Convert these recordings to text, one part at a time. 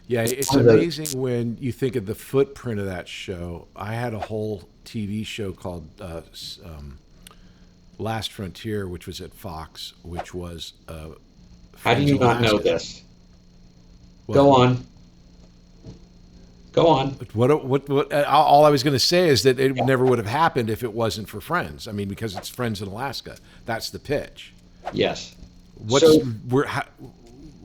Yeah, it's amazing when you think of the footprint of that show. I had a whole TV show called Last Frontier, which was at Fox, which was How do Friends you in not know Alaska. this? Go What? on. Go on. What? All I was going to say is that it never would have happened if it wasn't for Friends. I mean, because it's Friends in Alaska. That's the pitch. Yes. What's So, where?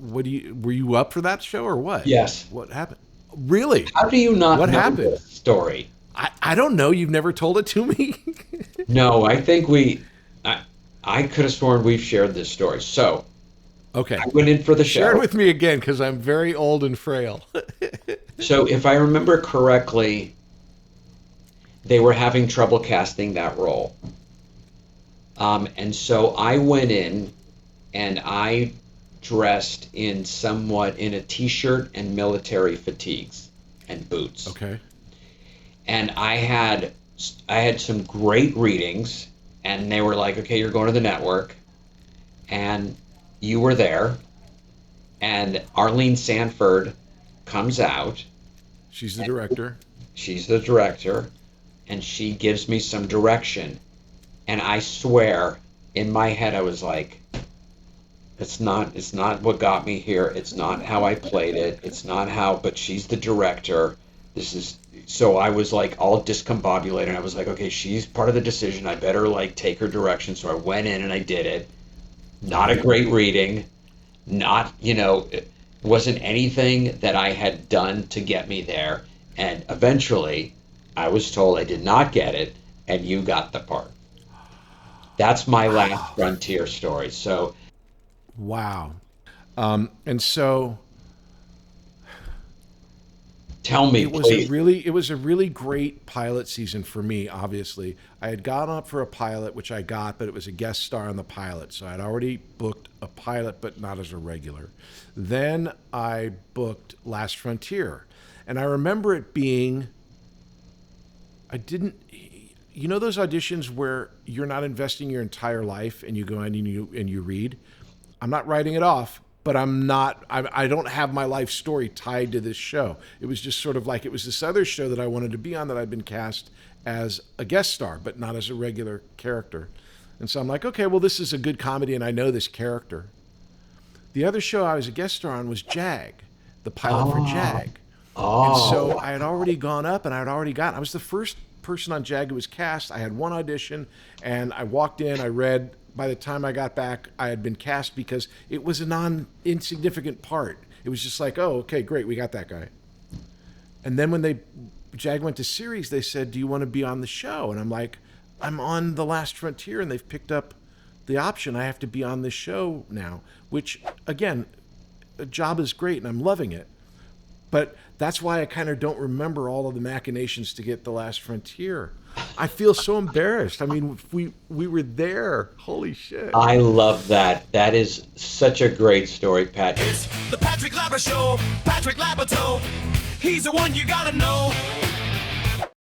What do you? Were you up for that show or what? yes. What happened? Really? How do you not What know happened? this story? I don't know. You've never told it to me. No, I think I could have sworn we've shared this story. So, Okay. I went in for the Share it show. with me again because I'm very old and frail. So, if I remember correctly, they were having trouble casting that role. And so I went in and I dressed in a t-shirt and military fatigues and boots. Okay. And I had some great readings, and they were like, okay, you're going to the network. And you were there, and Arlene Sanford comes out. She's the director. She's the director, and she gives me some direction. And I swear, in my head, I was like, it's not what got me here. It's not how I played it. It's not how, but she's the director. So I was like all discombobulated. I was like, okay, she's part of the decision. I better like take her direction. So I went in and I did it. Not a great reading. It wasn't anything that I had done to get me there. And eventually I was told I did not get it and you got the part. That's my last frontier story. So Wow. And so tell me, please. it was a really great pilot season for me. Obviously, I had gone up for a pilot, which I got, but it was a guest star on the pilot, so I'd already booked a pilot, but not as a regular. Then I booked Last Frontier, and I remember it being. I didn't. You know those auditions where you're not investing your entire life and you go in and you read. I'm not writing it off, but I don't have my life story tied to this show. It was just sort of like it was this other show that I wanted to be on that I'd been cast as a guest star, but not as a regular character. And so I'm like, okay, well, this is a good comedy and I know this character. The other show I was a guest star on was Jag, the pilot for Jag. And so Oh, I had already gone up and I was the first person on Jag who was cast. I had one audition and I walked in, I read. By the time I got back, I had been cast because it was a insignificant part. It was just like, oh, okay, great, we got that guy. And then when Jag went to series, they said, do you want to be on the show? And I'm like, I'm on The Last Frontier and they've picked up the option. I have to be on this show now, which again, a job is great and I'm loving it. But that's why I kind of don't remember all of the machinations to get The Last Frontier. I feel so embarrassed. I mean, we were there. Holy shit. I love that. That is such a great story, Patrick. It's the Patrick Labyorteaux Show. Patrick Labyorteaux. He's the one you gotta know.